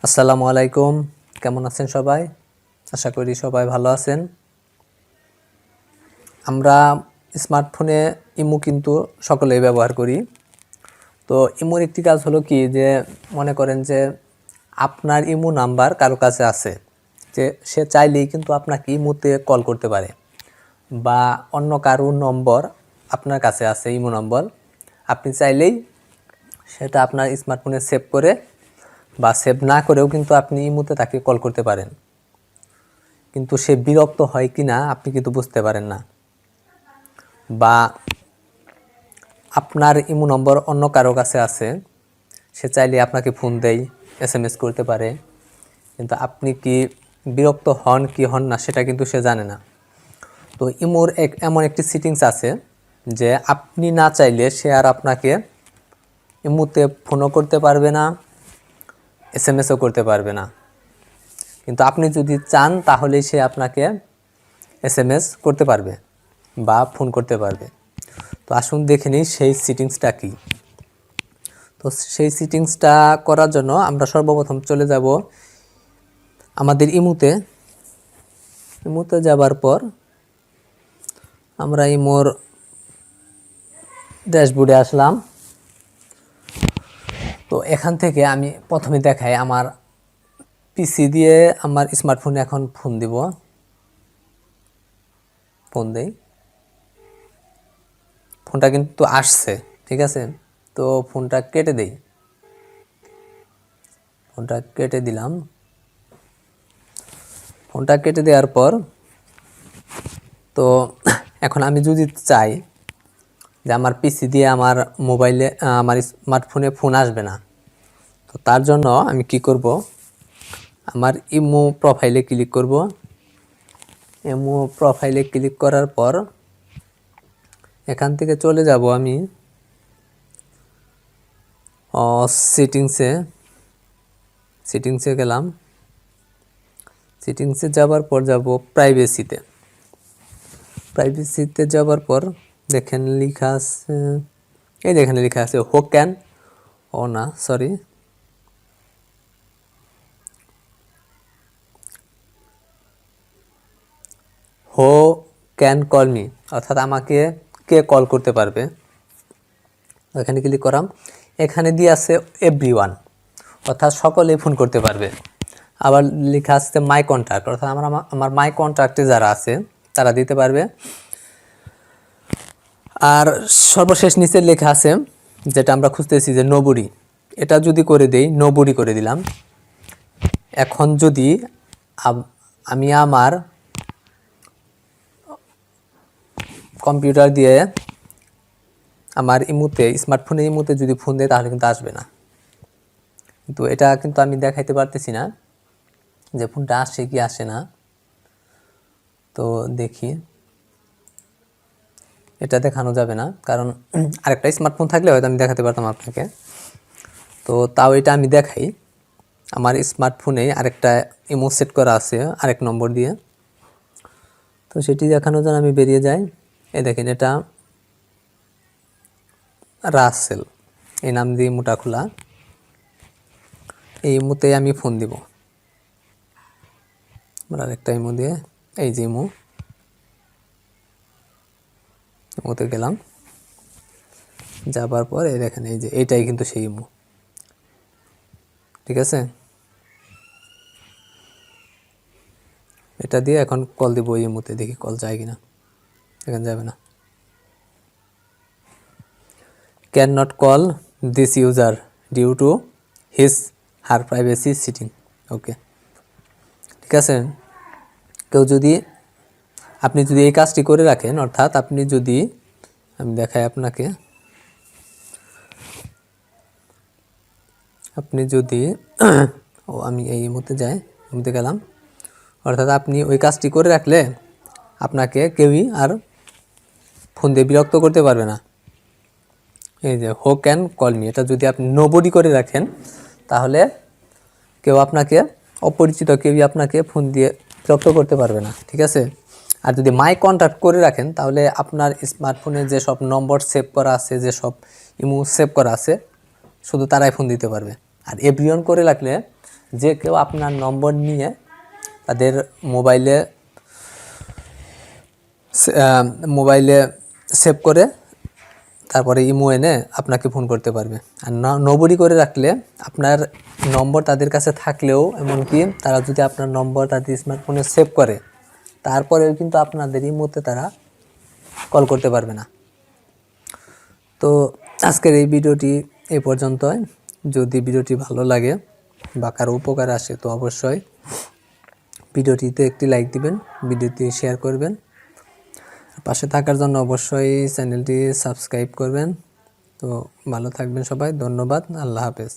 আসসালামু আলাইকুম, কেমন আছেন সবাই? আশা করি সবাই ভালো আছেন। আমরা স্মার্টফোনে ইমো কিন্তু সকলেই ব্যবহার করি। তো ইমোর একটি কাজ হলো কি যে মনে করেন যে আপনার ইমো নাম্বার কারো কাছে আছে, যে সে চাইলেই কিন্তু আপনাকে ইমোতে কল করতে পারে, বা অন্য কারো নম্বর আপনার কাছে আছে ইমো নম্বর, আপনি চাইলেই সেটা আপনার স্মার্টফোনে সেভ করে বা সেভ না করেও কিন্তু আপনি ইমোতে তাকে কল করতে পারেন। কিন্তু সে বিরক্ত হয় কি না আপনি কিন্তু বুঝতে পারেন না, বা আপনার ইমো নম্বর অন্য কারো কাছে আছে, সে চাইলে আপনাকে ফোন দেয়, SMS করতে পারে, কিন্তু আপনি কি বিরক্ত হন কি হন না সেটা কিন্তু সে জানে না। তো ইমোর এমন একটি সেটিংস আছে যে আপনি না চাইলে সে আর আপনাকে ইমোতে ফোনও করতে পারবে না, SMSও করতে পারবে না। কিন্তু আপনি যদি চান তাহলেই সে আপনাকে SMS করতে পারবে বা ফোন করতে পারবে। তো আসুন দেখে নিই সেই সেটিংসটা কি। তো সেই সেটিংসটা করার জন্য আমরা সর্বপ্রথম চলে যাব আমাদের ইমোতে যাবার পর আমরা ইমোর ড্যাশবোর্ডে আসলাম। তো এখান থেকে আমি প্রথমে দেখাই আমার পিসি দিয়ে আমার স্মার্টফোনে এখন ফোন দেই। ফোনটা কিন্তু আসছে, ঠিক আছে। তো ফোনটা কেটে দিলাম। ফোনটা কেটে দেওয়ার পর তো এখন আমি যদি চাই যে আমার পিসি দিয়ে আমার মোবাইলে আমার স্মার্টফোনে ফোন আসবে না, তো তার জন্য আমি কি করব, আমার ইমো প্রোফাইলে ক্লিক করব। ইমো প্রোফাইলে ক্লিক করার পর এখান থেকে চলে যাব আমি সেটিংসে গেলাম। সেটিংসে যাবার পর যাব প্রাইভেসিতে যাবার পর দেখেন লেখা আছে, এই দেখেন লেখা আছে হো ক্যান কল মি, অর্থাৎ আমাকে কে কল করতে পারবে। এখানে ক্লিক করাম। এখানে দিয়ে আছে এভরিওয়ান, অর্থাৎ সকলেই ফোন করতে পারবে। আবার লেখা আছে মাই কন্ট্যাক্ট, অর্থাৎ আমার মাই কন্ট্যাক্টে যারা আছে তারা দিতে পারবে। আর সর্বশেষ নিচে লেখা আছে যেটা আমরা খুঁজতেছি যে নোবডি, এটা যদি করে দেই, নোবডি করে দিলাম। এখন যদি আমি আমার কম্পিউটার দিয়ে আমার স্মার্টফোনের ইমোতে যদি ফোন দেয় তাহলে কিন্তু আসবে না। কিন্তু এটা কিন্তু আমি দেখাইতে পারতেছি না যে ফোনটা আসে কি আসে না। তো দেখি, এটা দেখানো যাবে না, কারণ আরেকটা স্মার্টফোন থাকলে হয়তো আমি দেখাতে পারতাম আপনাকে। তো তাও এটা আমি দেখাই, আমার স্মার্টফোনে আরেকটা ইমো সেট করা আছে আরেক নম্বর দিয়ে। তো সেটি দেখানোর জন্য আমি বেরিয়ে যাই। এই দেখেন, এটা রাসেল, এই নাম দিয়ে ইমোটা খোলা। এই ইমোতে আমি ফোন দিব, আরেকটা ইমো দিয়ে, এই যে ইমোতে গেলাম। যাবার পর এই দেখেন, এই যে এইটাই কিন্তু সেই ইমো, ঠিক আছে। এটা দিয়ে এখন কল দিব এই ইমোতে, দেখি কল যায় কিনা। এখানে যাবে না। Can not call this user due to her privacy setting. Okay, ঠিক আছে। আপনি যদি এই কাজটি করে রাখেন, অর্থাৎ আপনি যদি, আমি দেখাই আপনাকে, আপনি যদি আমি এই মুহূর্তে যাই, মুহূর্তে গেলাম, অর্থাৎ আপনি ওই কাজটি করে রাখলে আপনাকে কেউই আর ফোন দিয়ে বিরক্ত করতে পারবে না। এই যে হো ক্যান কল মি, এটা যদি আপনি নোবডি করে রাখেন তাহলে অপরিচিত কেউই আপনাকে ফোন দিয়ে বিরক্ত করতে পারবে না, ঠিক আছে। আর যদি মাই কন্ট্যাক্ট করে রাখেন তাহলে আপনার স্মার্টফোনে যেসব নম্বর সেভ করা আছে, যেসব ইমো সেভ করা আছে, শুধু তারাই ফোন দিতে পারবে। আর এভরিওয়ান করে রাখলে যে কেউ আপনার নম্বর নিয়ে তাদের মোবাইলে মোবাইলে সেভ করে তারপরে ইমো এনে আপনাকে ফোন করতে পারবে। আর নবরি করে রাখলে আপনার নম্বর তাদের কাছে থাকলেও, এমনকি তারা যদি আপনার নম্বর তাদের স্মার্টফোনে সেভ করে তারপরেও কিন্তু আপনাদের ইমোতে তারা কল করতে পারবে না। তো আজকের এই ভিডিওটি এই পর্যন্তই। যদি ভিডিওটি ভালো লাগে বা কারো উপকার আসে তো অবশ্যই ভিডিওটিতে একটি লাইক দিবেন, ভিডিওটি শেয়ার করবেন। পাশে থাকার জন্য অবশ্যই চ্যানেলটি সাবস্ক্রাইব করবেন। তো ভালো থাকবেন সবাই, ধন্যবাদ, আল্লাহ হাফেজ।